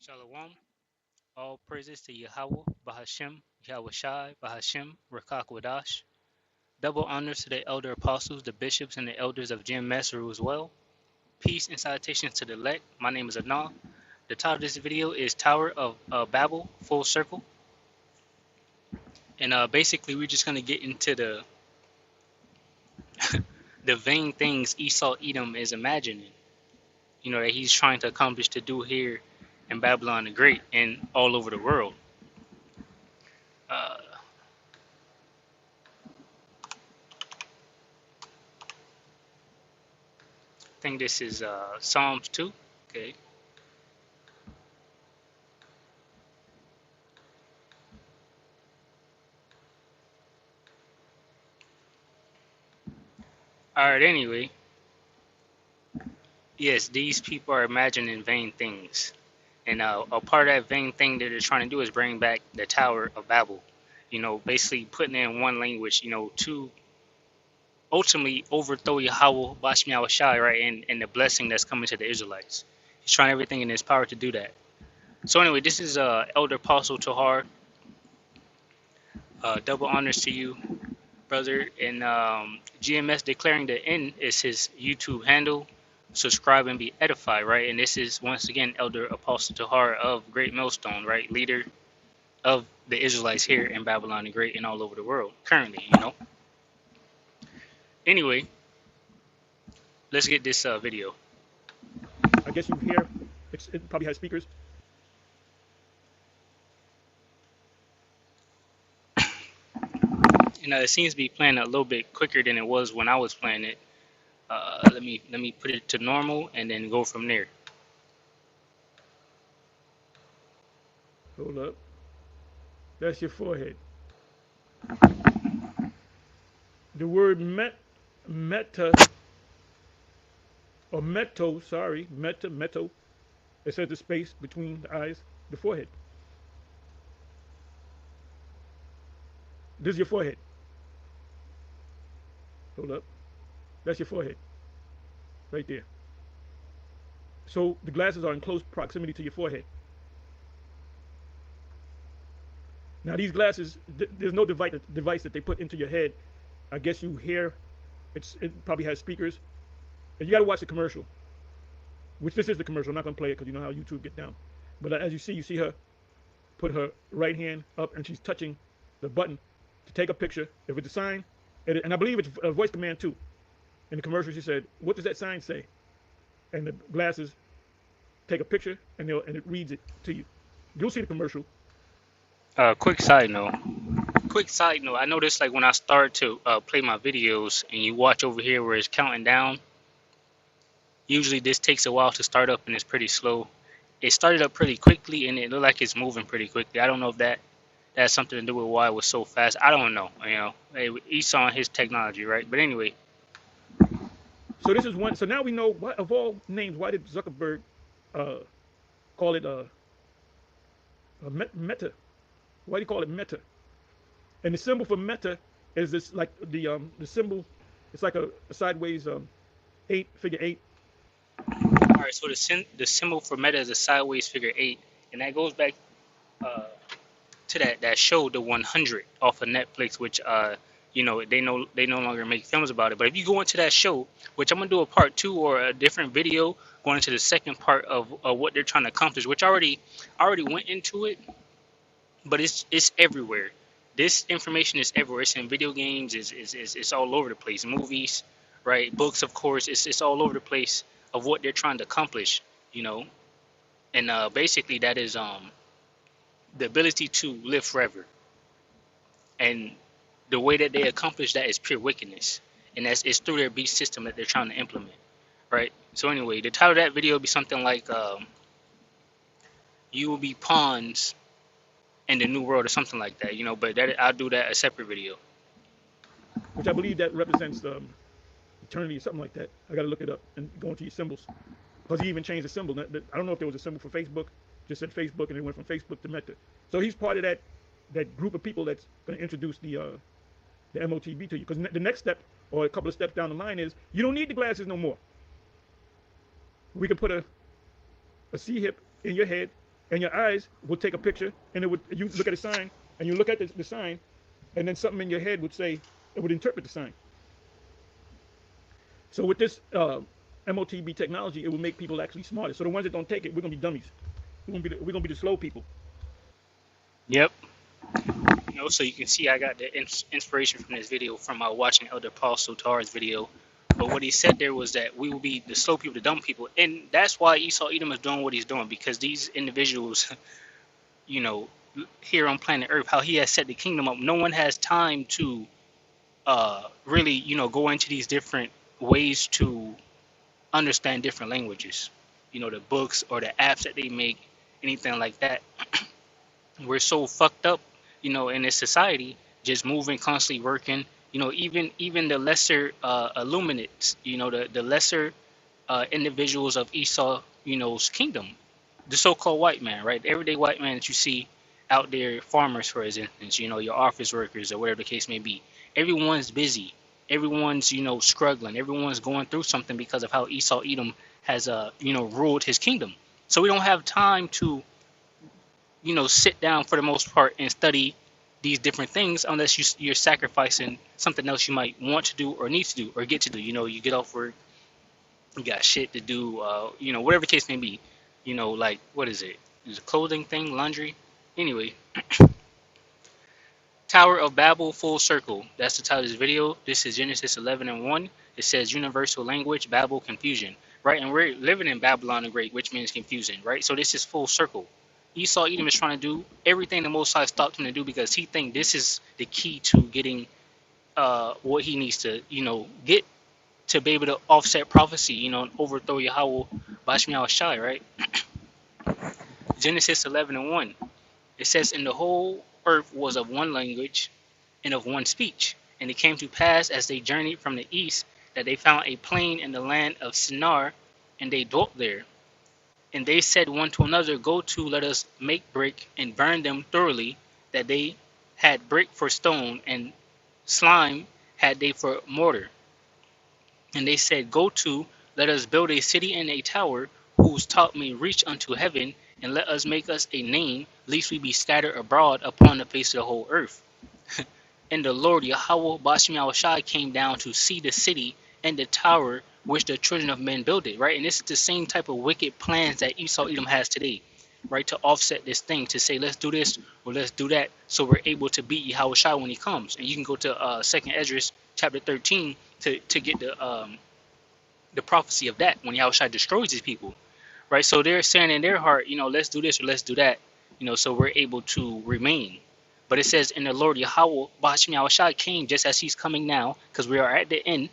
Shalom. All praises to Yahweh, Bahashem, Yahweh Shai, Bahashem, Rakak Wadash. Double honors to the elder apostles, the bishops, and the elders of Jim Maseru as well. Peace and salutations to the elect. My name is Anah. The title of this video is Tower of Babel, Full Circle. And basically, we're just going to get into the vain things Esau Edom is imagining, that he's trying to accomplish to do here in Babylon the Great and all over the world. Uh, I think this is Psalms 2. Okay. All right. Anyway, yes, these people are imagining vain things, and a part of that vain thing that they're trying to do is bring back the Tower of Babel. Basically putting in one language. To ultimately overthrow Yahweh Bashmi Awashai, right, and the blessing that's coming to the Israelites. He's trying everything in his power to do that. So anyway, this is Elder Apostle Tahar. Double honors to you, brother. And GMS declaring the end is his YouTube handle. Subscribe and be edified, right? And this is once again Elder Apostle Tahar of Great Millstone, right? Leader of the Israelites here in Babylon the Great and all over the world currently. Anyway, let's get this video. I guess you hear it probably has speakers. It seems to be playing a little bit quicker than it was when I was playing it. Let me put it to normal and then go from there. Hold up. That's your forehead. The word meta or meto. It says the space between the eyes, the forehead. This is your forehead. Hold up. That's your forehead. Right there. So the glasses are in close proximity to your forehead. Now these glasses, there's no device that they put into your head. I guess you hear, it probably has speakers. And you got to watch the commercial, which this is the commercial. I'm not going to play it because you know how YouTube get down. But as you see her put her right hand up and she's touching the button to take a picture. If it's a sign, and I believe it's a voice command too. In the commercial, she said, "What does that sign say?" And the glasses take a picture and it reads it to you. You'll see the commercial. Quick side note. I noticed like when I start to play my videos and you watch over here where it's counting down. Usually this takes a while to start up and it's pretty slow. It started up pretty quickly and it looked like it's moving pretty quickly. I don't know if that has something to do with why it was so fast. I don't know. Esau and his technology, right? But anyway. So this is one. So now we know what of all names. Why did Zuckerberg call it a meta? Why do you call it meta? And the symbol for meta is this, like the symbol. It's like a sideways figure eight. All right. So the symbol for meta is a sideways figure 8, and that goes back to that show, the 100, off of Netflix, which they no longer make films about it. But if you go into that show, which I'm gonna do a part 2 or a different video going into the second part of what they're trying to accomplish, which I already went into it, but it's everywhere. This information is everywhere. It's in video games. It's all over the place. Movies, right? Books, of course. It's all over the place of what they're trying to accomplish. And basically that is the ability to live forever. And the way that they accomplish that is pure wickedness, and it's through their beast system that they're trying to implement, right? So anyway, the title of that video will be something like "You will be pawns in the new world" or something like that, But I'll do that a separate video. Which I believe that represents eternity or something like that. I got to look it up and go into your symbols, because he even changed the symbol. I don't know if there was a symbol for Facebook. Just said Facebook, and it went from Facebook to Meta. So he's part of that group of people that's going to introduce the MOTB to you. Because the next step, or a couple of steps down the line, is you don't need the glasses no more. We can put a C hip in your head and your eyes will take a picture, and it would you look at a sign, and you look at the sign, and then something in your head would say it would interpret the sign. So with this MOTB technology, it will make people actually smarter. So the ones that don't take it, we're gonna be dummies. We're gonna be the slow people. Yep. So you can see I got the inspiration from this video from watching Elder Paul Sotar's video. But what he said there was that we will be the slow people, the dumb people, and that's why Esau Edom is doing what he's doing, because these individuals, you know, here on planet Earth, how he has set the kingdom up, no one has time to really, go into these different ways to understand different languages. The books or the apps that they make, anything like that. We're so fucked up, in this society, just moving, constantly working. Even the lesser illuminates, the lesser individuals of Esau, kingdom, the so-called white man, right? The everyday white man that you see out there, farmers, for instance, your office workers or whatever the case may be. Everyone's busy. Everyone's, struggling. Everyone's going through something because of how Esau Edom has, ruled his kingdom. So we don't have time to, sit down for the most part and study these different things unless you're sacrificing something else you might want to do or need to do or get to do. You get off work, you got shit to do, whatever the case may be. Like, what is it? Is it a clothing thing, laundry? Anyway, Tower of Babel full circle. That's the title of this video. This is Genesis 11:1. It says universal language, Babel, confusion. Right? And we're living in Babylon the Great, which means confusion. Right? So this is full circle. Esau Edom is trying to do everything the Most High stopped him to do because he thinks this is the key to getting what he needs to, get to be able to offset prophecy, and overthrow Yahweh Bashmiel Shai, right? Genesis 11:1. It says, "And the whole earth was of one language and of one speech. And it came to pass as they journeyed from the east that they found a plain in the land of Shinar, and they dwelt there. And they said one to another, Go to, let us make brick and burn them thoroughly, that they had brick for stone, and slime had they for mortar. And they said, Go to, let us build a city and a tower, whose top may reach unto heaven, and let us make us a name, lest we be scattered abroad upon the face of the whole earth. And the Lord Yahweh Bashmiel Shai came down to see the city and the tower which the children of men builded," right? And this is the same type of wicked plans that Esau Edom has today, right? To offset this thing, to say, let's do this or let's do that, so we're able to beat Yahweh Shai when he comes. And you can go to 2nd Esdras chapter 13 to get the prophecy of that, when Yahweh Shai destroys these people, right? So they're saying in their heart, let's do this or let's do that, so we're able to remain. But it says, "And the Lord Yahweh Bashmiel Shai came," just as he's coming now, because we are at the end,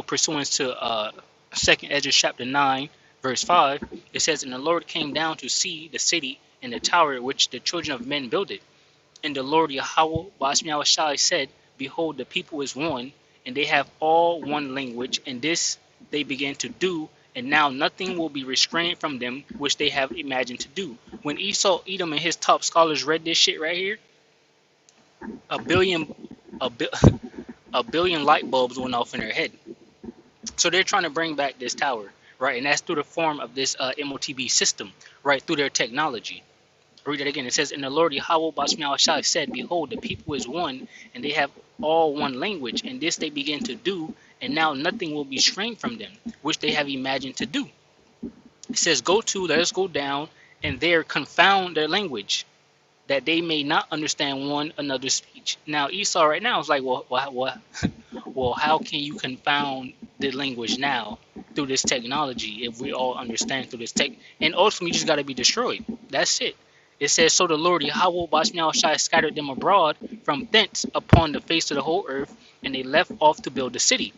pursuant to 2nd Esdras chapter 9, verse 5. It says, "And the Lord came down to see the city and the tower which the children of men builded. And the Lord Yahweh Bashmiel Shai said, Behold, the people is one, and they have all one language, and this they begin to do, and now nothing will be restrained from them which they have imagined to do." When Esau Edom and his top scholars read this shit right here, a billion a, bi- a billion light bulbs went off in their head. So they're trying to bring back this tower, right? And that's through the form of this MOTB system, right? Through their technology. Read it again. It says, "And the Lord Yahweh Bashmiel Shai said, Behold, the people is one, and they have all one language, and this they begin to do, and now nothing will be strained from them, which they have imagined to do." It says, "Go to, let us go down, and there confound their language, that they may not understand one another's speech." Now Esau right now is like, well, how can you confound the language now through this technology if we all understand through this tech? And ultimately, you just got to be destroyed. That's it. It says, "So the Lord Yahweh Bashmiel Shai scattered them abroad from thence upon the face of the whole earth, and they left off to build the city.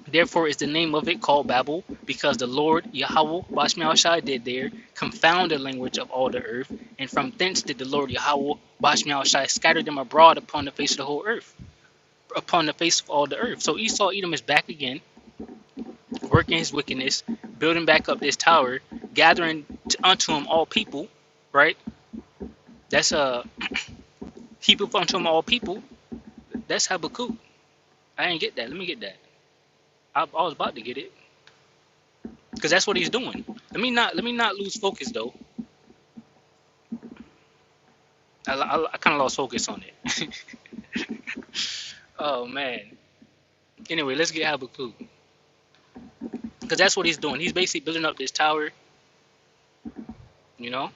Therefore is the name of it called Babel, because the Lord Yahweh Bashmiel Shai did there confound the language of all the earth, and from thence did the Lord Yahweh Bashmiel Shai scatter them abroad upon the face of the whole earth, upon the face of all the earth." So Esau Edom is back again, working his wickedness, building back up this tower, gathering unto him all people, right? That's keep it unto him all people. That's Habakkuk. I didn't get that. Let me get that. I was about to get it, because that's what he's doing. Let me not lose focus though. I kind of lost focus on it. Oh man. Anyway, let's get Habakkuk, because that's what he's doing. He's basically building up this tower. You know,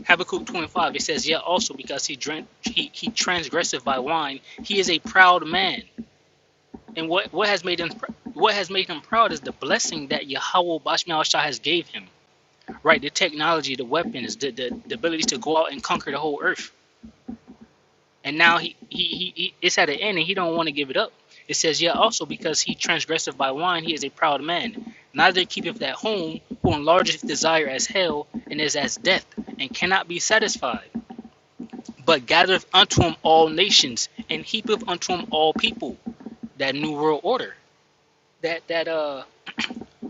Habakkuk 2:5. It says, "Yeah, also because he transgresseth by wine, he is a proud man." And what has made him proud is the blessing that Yahweh Bashmial Shah has gave him. Right, the technology, the weapons, the ability to go out and conquer the whole earth. And now he it's at an end and he don't want to give it up. It says, yeah, also because he transgresseth by wine, he is a proud man. Neither keepeth that home, who enlargeth desire as hell, and is as death, and cannot be satisfied. But gathereth unto him all nations, and heapeth unto him all people. That new world order. That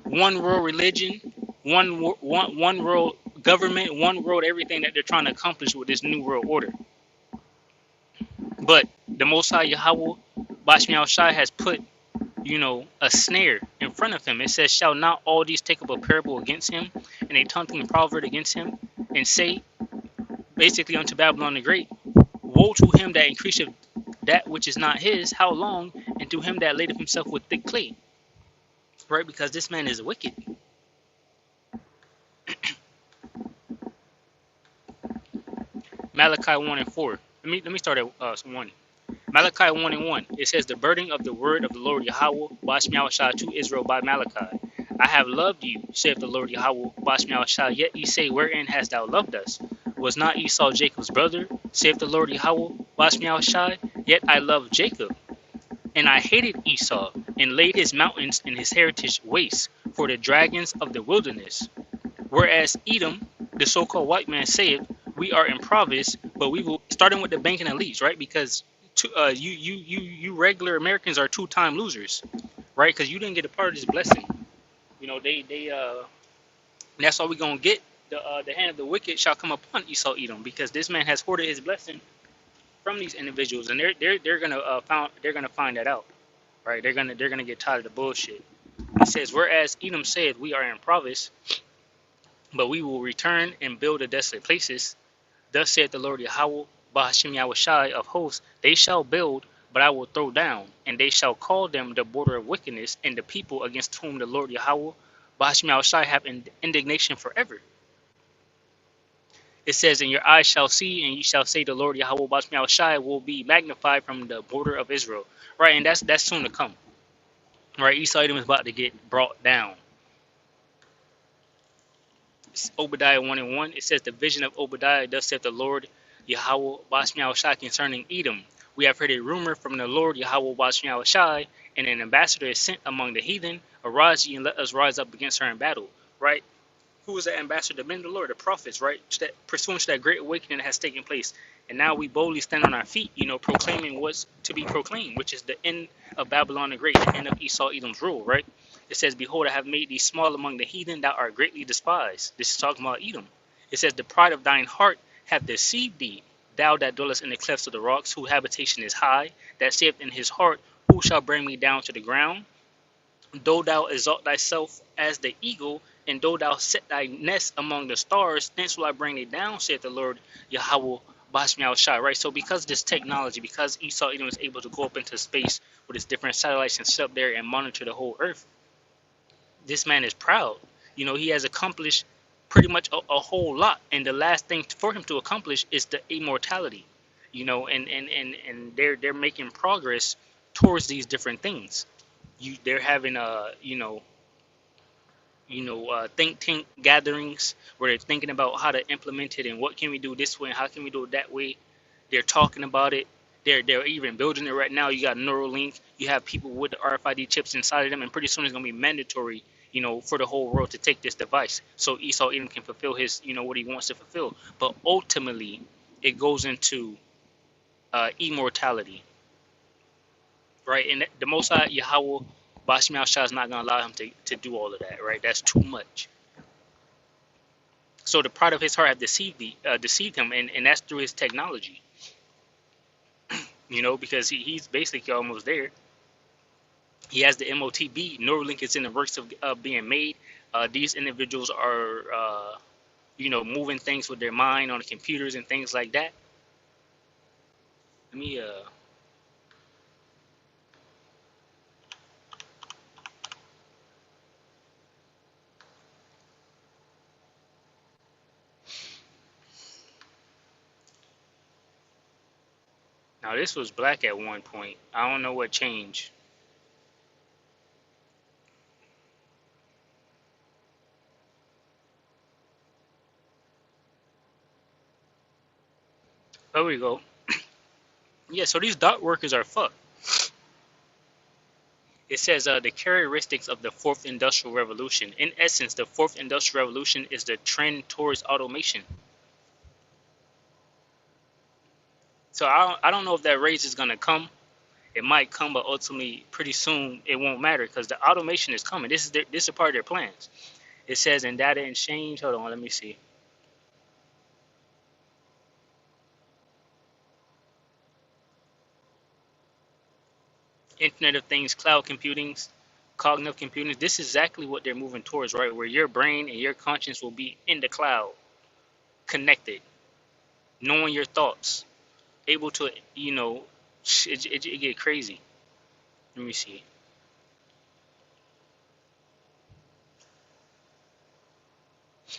one world religion, one world government, one world everything that they're trying to accomplish with this new world order. But the Most High Yahweh Bashmial Shai has put, a snare in front of him. It says, "Shall not all these take up a parable against him, and a taunting proverb against him, and say, basically unto Babylon the Great, woe to him that increaseth that which is not his, how long, and to him that ladeth himself with thick clay." Right, because this man is wicked. Malachi 1:4. Let me start at 1. Malachi 1:1. It says, "The burden of the word of the Lord Yahweh Bashmial Shah to Israel by Malachi. I have loved you, saith the Lord Yahweh Bashmial Shah. Yet ye say, wherein hast thou loved us? Was not Esau Jacob's brother, saith the Lord Yahweh Bashmial Shah? Yet I loved Jacob, and I hated Esau, and laid his mountains and his heritage waste for the dragons of the wilderness. Whereas Edom, the so-called white man, saith, we are impoverished, but we will," starting with the banking elites, right? Because you regular Americans are two-time losers, right? Because you didn't get a part of this blessing. That's all we're gonna get. The hand of the wicked shall come upon Esau Edom, because this man has hoarded his blessing from these individuals, and they're gonna find that out, right? They're gonna get tired of the bullshit. It says, "Whereas Edom said, we are impoverished, but we will return and build the desolate places. Thus saith the Lord Yahweh, Bahashim Yahushai of hosts, they shall build, but I will throw down, and they shall call them the border of wickedness, and the people against whom the Lord Yahweh, Bahashim Yahushai, have indignation forever." It says, "And your eyes shall see, and ye shall say, the Lord Yahweh, Bahashim Yahushai, will be magnified from the border of Israel." Right, and that's soon to come. Right, Esau Edom is about to get brought down. Obadiah 1:1, it says, "The vision of Obadiah, thus saith the Lord Yahweh Bashmial Shai concerning Edom. We have heard a rumor from the Lord Yahweh Bashmial Shai, and an ambassador is sent among the heathen. Arise ye and let us rise up against her in battle." Right? Who is that ambassador? The men of the Lord, the prophets, right? Pursuant to that great awakening that has taken place. And now we boldly stand on our feet, proclaiming what's to be proclaimed, which is the end of Babylon the Great, the end of Esau Edom's rule, right? It says, "Behold, I have made thee small among the heathen, thou art greatly despised." This is talking about Edom. It says, "The pride of thine heart hath deceived thee, thou that dwellest in the clefts of the rocks, whose habitation is high, that saith in his heart, who shall bring me down to the ground? Though thou exalt thyself as the eagle, and though thou set thy nest among the stars, thence will I bring thee down, saith the Lord Yahweh Bashmial Shai." Right? So because of this technology, because Esau Edom is able to go up into space with his different satellites and sit up there and monitor the whole earth, this man is proud. He has accomplished pretty much a whole lot, and the last thing for him to accomplish is the immortality. And they're making progress towards these different things. They're having think tank gatherings where they're thinking about how to implement it and what can we do this way and how can we do it that way. They're talking about it. They're even building it right now. You got Neuralink. You have people with the RFID chips inside of them, and pretty soon it's gonna be mandatory, for the whole world to take this device, so Esau Edom can fulfill his, what he wants to fulfill. But ultimately, it goes into immortality, right? And the Most High Yahweh Bashmial Shah is not gonna allow him to do all of that, right? That's too much. So the pride of his heart have deceived him, and that's through his technology. Because he's basically almost there. He has the MOTB. Neuralink is in the works of being made. These individuals are moving things with their mind on the computers and things like that. Let me now this was black at one point. I don't know what changed. There we go. Yeah, so these dot workers are fucked. It says the characteristics of the fourth industrial revolution. In essence, the fourth industrial revolution is the trend towards automation. So I don't know if that raise is gonna come. It might come, but ultimately, pretty soon, it won't matter because the automation is coming. This is a part of their plans. It says in data exchange. Hold on, let me see. Internet of Things, cloud computing, cognitive computing. This is exactly what they're moving towards, right? Where your brain and your conscience will be in the cloud, connected, knowing your thoughts, able to, it get crazy. Let me see.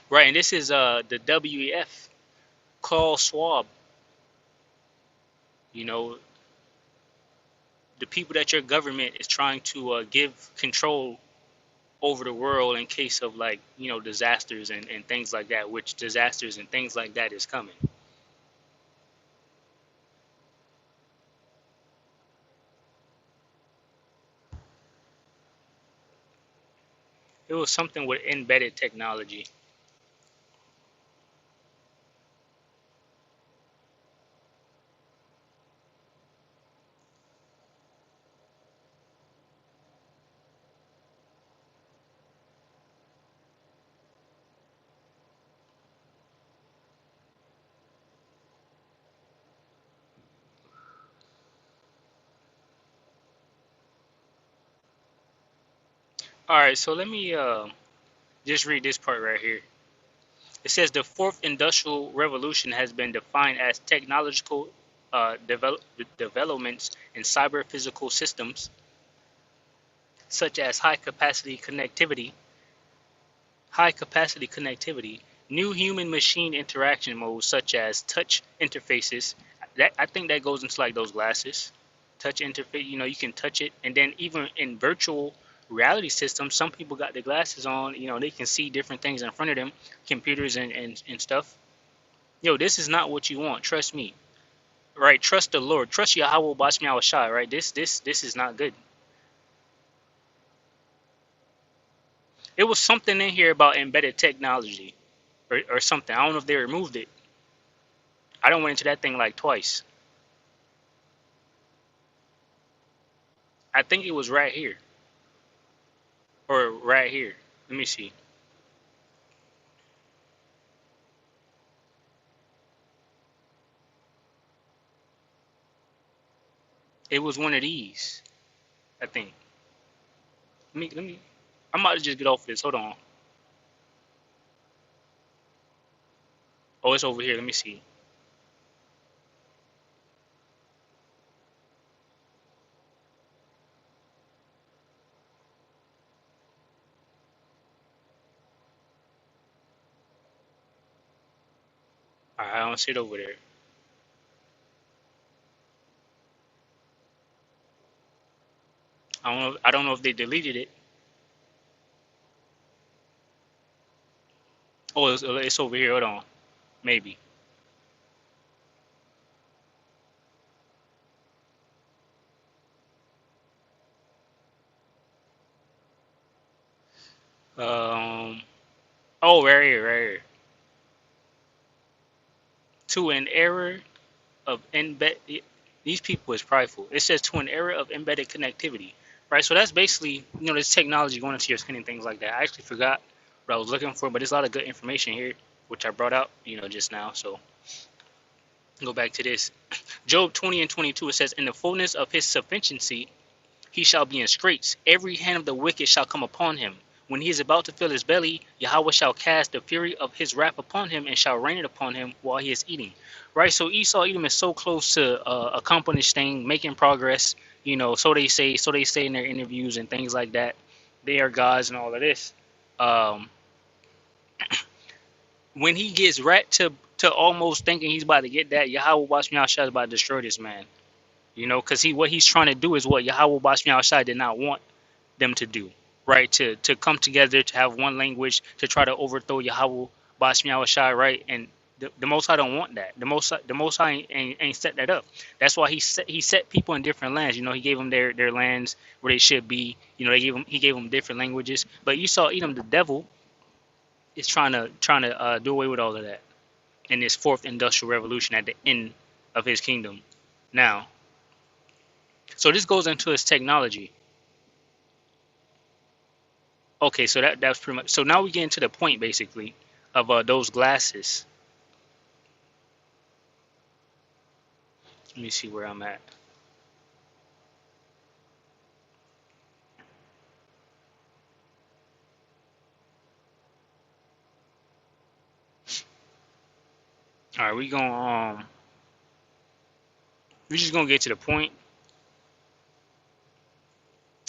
Right, and this is the WEF, Carl Schwab. You know, the people that your government is trying to give control over the world in case of like disasters and things like that, which disasters and things like that is coming. It was something with embedded technology. All right, so let me just read this part right here. It says the fourth industrial revolution has been defined as technological developments in cyber physical systems such as high capacity connectivity, new human machine interaction modes such as touch interfaces. That I think that goes into like those glasses. Touch interface, you can touch it, and then even in virtual reality systems, some people got their glasses on, they can see different things in front of them, computers and stuff. This is not what you want, trust me. Right? Trust the Lord. Trust Yahweh Bashmi Shai, right? This is not good. It was something in here about embedded technology or something. I don't know if they removed it. I don't went into that thing like twice. I think it was right here. Or right here. Let me see. It was one of these, I think. Let me I'm about to just get off this. Hold on. Oh, it's over here. Let me see. Alright, I don't see it over there. I don't know if they deleted it. Oh, it's over here. Hold on. Maybe. Um oh, right here, right here. To an era of embed these people is prideful. It says to an era of embedded connectivity. Right? So that's basically, this technology going into your skin and things like that. I actually forgot what I was looking for, but there's a lot of good information here, which I brought out, just now. So go back to this. Job 20 and 22, it says, in the fullness of his sufficiency, he shall be in straits. Every hand of the wicked shall come upon him. When he is about to fill his belly, Yahweh shall cast the fury of his wrath upon him and shall rain it upon him while he is eating. Right? So Esau Edom is so close to accomplish thing, making progress. So they say. So they say in their interviews and things like that. They are gods and all of this. Um, when he gets right to almost thinking he's about to get that, Yahweh watch me out, is about to destroy this man. Because what he's trying to do is what Yahweh watch me outside did not want them to do, right? To come together, to have one language, to try to overthrow Yahweh Bashmi Awashai, right? And the Most High don't want that. The Most High ain't set that up. That's why he set people in different lands. He gave them their lands where they should be. He gave them different languages. But you saw Edom, the devil, is trying to do away with all of that in this fourth industrial revolution at the end of his kingdom. Now, so this goes into his technology. Okay, so that's pretty much. So now we get into the point basically of those glasses. Let me see where I'm at. All right, we're just gonna get to the point.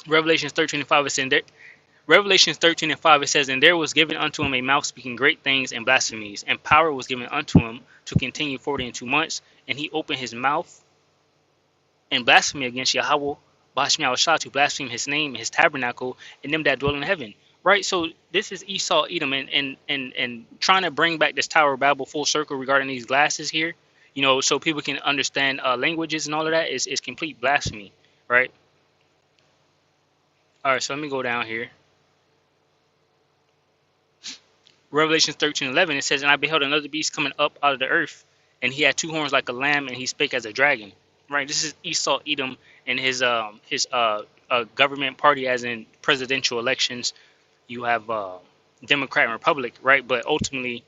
Revelations 13 and 5 is in there. Revelations 13 and 5 it says, and there was given unto him a mouth speaking great things and blasphemies, and power was given unto him to continue 42 months, and he opened his mouth and blasphemy against Yahweh, Bashmi Shah, to blaspheme his name, his tabernacle, and them that dwell in heaven. Right? So this is Esau Edom and trying to bring back this Tower of Babel full circle regarding these glasses here, so people can understand languages and all of that is complete blasphemy. Right? All right, so let me go down here. Revelation 13:11, it says, and I beheld another beast coming up out of the earth, and he had two horns like a lamb, and he spake as a dragon. Right? This is Esau Edom and his government party, as in presidential elections. You have Democrat and Republic, right? But ultimately,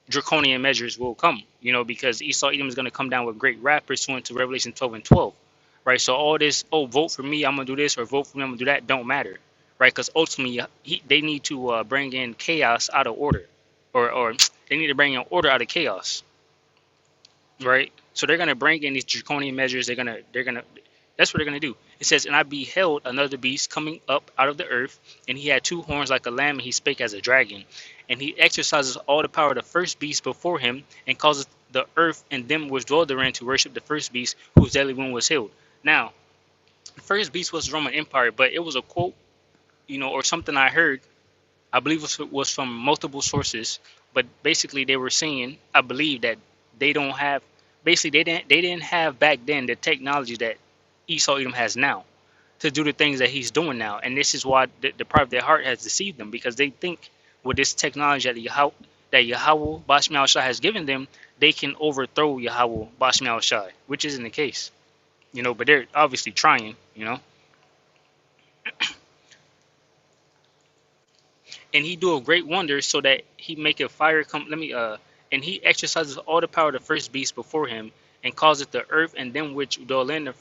draconian measures will come, because Esau Edom is going to come down with great wrath pursuant to Revelation 12 and 12, right? So all this, oh, vote for me, I'm going to do this, or vote for me, I'm going to do that, don't matter, right? Because ultimately, they need to bring in chaos out of order, or they need to bring in order out of chaos, right? So they're going to bring in these draconian measures. They're gonna that's what they're going to do. It says, and I beheld another beast coming up out of the earth, and he had two horns like a lamb, and he spake as a dragon. And he exercises all the power of the first beast before him, and causes the earth and them which dwell therein to worship the first beast, whose deadly wound was healed. Now, the first beast was the Roman Empire, but it was a quote, or something I heard. I believe was from multiple sources, but basically they were saying, I believe that they don't have, basically they didn't have back then the technology that Esau Edom has now to do the things that he's doing now, and this is why the pride of their heart has deceived them, because they think with this technology that Yahweh Bashmi al Shai has given them, they can overthrow Yahweh Bashmi al Shai, which isn't the case, But they're obviously trying. And he do a great wonder, so that he make a fire come. And he exercises all the power of the first beast before him, and causeth the earth and them which dwell in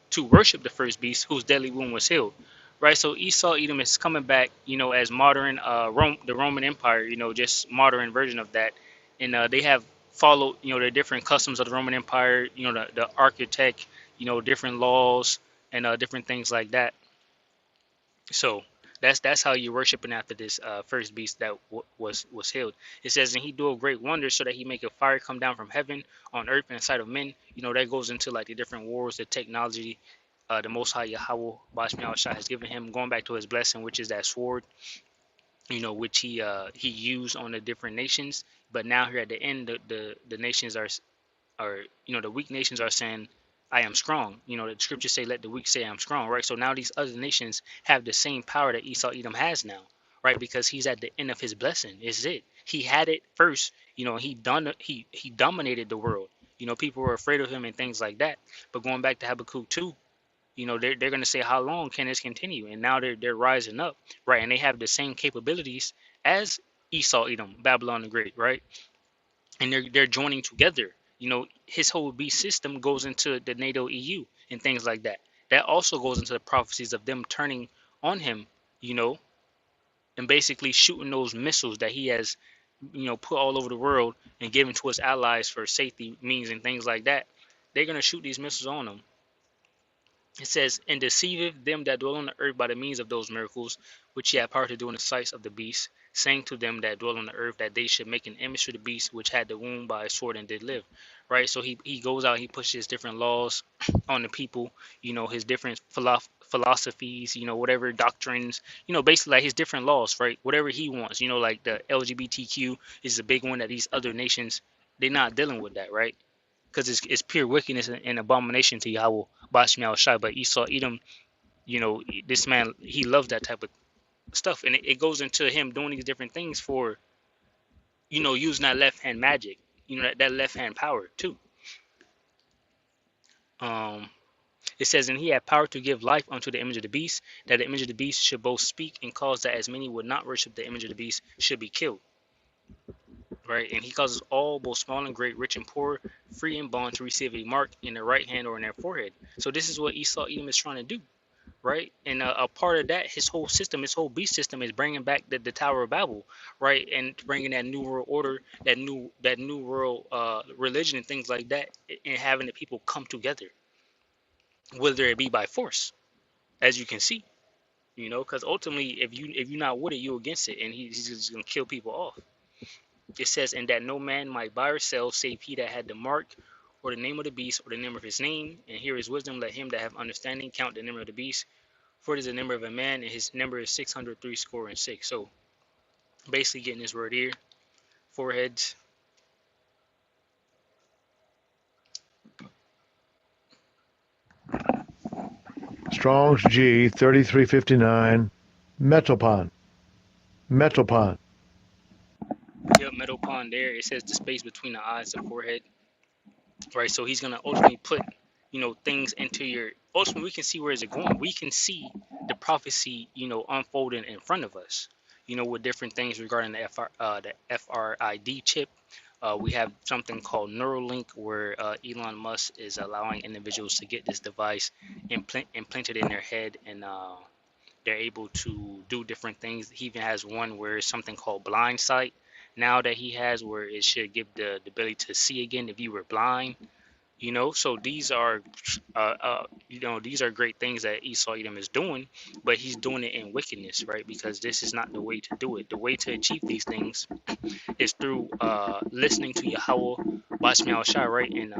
to worship the first beast, whose deadly wound was healed. Right. So Esau Edom is coming back, as modern the Roman Empire, just modern version of that, and they have followed, the different customs of the Roman Empire, the architect, different laws and different things like that. So that's how you're worshiping after this first beast that was healed. It says, and he do a great wonder, so that he make a fire come down from heaven on earth in the sight of men. That goes into like the different wars, the technology, the Most High Yahweh Bashmi Shai has given him, going back to his blessing, which is that sword, which he used on the different nations. But now here at the end, the nations are the weak nations are saying, I am strong. The scriptures say, let the weak say I'm strong, right? So now these other nations have the same power that Esau Edom has now, right? Because he's at the end of his blessing. This is it. He had it first. He dominated the world. People were afraid of him and things like that. But going back to Habakkuk 2, they're going to say, how long can this continue? And now they're rising up, right? And they have the same capabilities as Esau Edom, Babylon the Great, right? And they're joining together. His whole beast system goes into the NATO EU and things like that. That also goes into the prophecies of them turning on him, you know, and basically shooting those missiles that he has, put all over the world and given to his allies for safety means and things like that. They're gonna shoot these missiles on them. It says, and deceiveth them that dwell on the earth by the means of those miracles, which he had power to do in the sight of the beast, saying to them that dwell on the earth that they should make an image to the beast, which had the wound by a sword and did live. Right? So he goes out, he pushes different laws on the people, his different philosophies, whatever doctrines, basically like his different laws, right? Whatever he wants, like the LGBTQ is a big one that these other nations, they're not dealing with that, right? Because it's pure wickedness and abomination to Yahweh Bashmi Shai. But Esau Edom, this man, he loves that type of stuff, and it goes into him doing these different things for, using that left hand magic, that left hand power too. Um, it says, and he had power to give life unto the image of the beast, that the image of the beast should both speak and cause that as many would not worship the image of the beast should be killed. Right, and he causes all, both small and great, rich and poor, free and bond, to receive a mark in their right hand or in their forehead. So this is what Esau Edom is trying to do, right? And a part of that, his whole system, his whole beast system, is bringing back the Tower of Babel, right, and bringing that new world order, that new world religion and things like that, and having the people come together, whether it be by force, as you can see, because ultimately, if you're not with it, you're against it, and he's just gonna kill people off. It says, and that no man might buy or sell save he that had the mark or the name of the beast or the name of his name. And here is wisdom. Let him that have understanding count the number of the beast, for it is the number of a man, and his number is 636. So basically getting this word here, foreheads. Strong's G 3359. Metopon. Metopon. Yep, metal pond there. It says the space between the eyes and forehead. Right, so he's gonna ultimately put, things into your. Ultimately, we can see where is it going. We can see the prophecy, unfolding in front of us. With different things regarding the FRID chip. We have something called Neuralink, where Elon Musk is allowing individuals to get this device implanted in their head, and they're able to do different things. He even has one where it's something called blind sight now that he has, where it should give the ability to see again if you were blind. So these are these are great things that Esau Edom is doing, but he's doing it in wickedness, right? Because this is not the way to do it. The way to achieve these things is through listening to Yahweh Bashmi Shai, right? And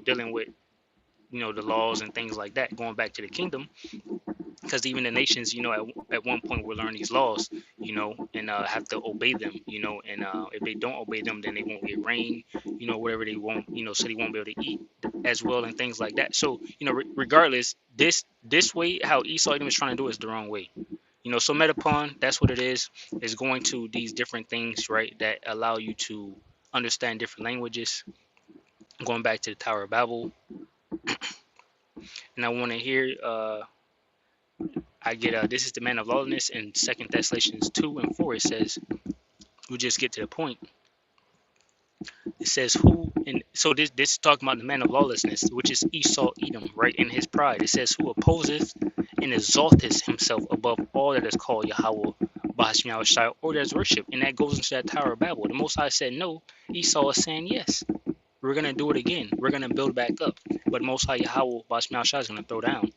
dealing with the laws and things like that, going back to the kingdom, because even the nations, at one point will learn these laws, and have to obey them, and if they don't obey them, then they won't get rain, whatever they won't, so they won't be able to eat as well and things like that. So, regardless, this way, how Esau Edom is trying to do it is the wrong way. So Metapon, that's what it is going to these different things, right, that allow you to understand different languages, going back to the Tower of Babel. And I want to hear, I get this is the man of lawlessness in 2 Thessalonians 2 and 4. It says, we'll just get to the point. It says who, and so this is talking about the man of lawlessness, which is Esau Edom, right, in his pride. It says who opposeth and exalteth himself above all that is called Yahweh Bashmi Shai, or that is worship. And that goes into that Tower of Babel. The Most High said no. Esau is saying yes. We're gonna do it again. We're gonna build back up. But Most High Yahweh Bashmi Shai is gonna throw down.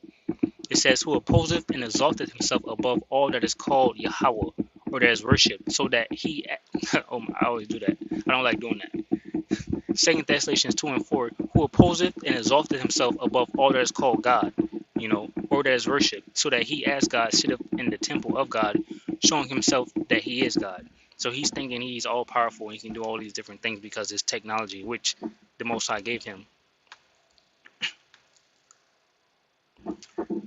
It says, who opposeth and exalteth himself above all that is called Yahweh, or that is worship, so that he, oh, I always do that. I don't like doing that. 2 Thessalonians 2 and 4, who opposeth and exalteth himself above all that is called God, or that is worship, so that he as God sitteth in the temple of God, showing himself that he is God. So he's thinking he's all powerful and he can do all these different things because it's technology, which the Most High gave him.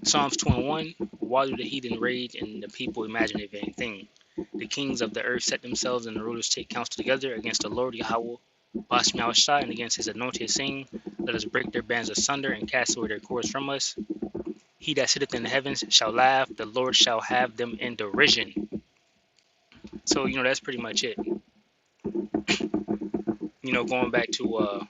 Psalms 21, why do the heathen rage and the people imagine a vain thing? The kings of the earth set themselves and the rulers take counsel together against the Lord Yahweh Bashmi Shai, and against his anointed, saying, let us break their bands asunder and cast away their cords from us. He that sitteth in the heavens shall laugh, the Lord shall have them in derision. So, that's pretty much it. Going back to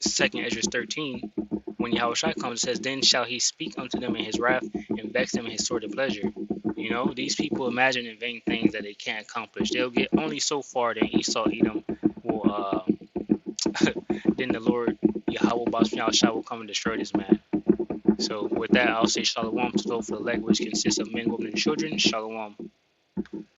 2nd Ezra 13, when Yahweh Shai comes, it says, then shall he speak unto them in his wrath and vex them in his sword of pleasure. You know, these people imagine in vain things that they can't accomplish. They'll get only so far. Then Esau, Edom will. Then the Lord Yahweh Bashem Shah will come and destroy this man. So with that, I'll say Shalom to those for the leg, which consists of men, women, and children. Shalom.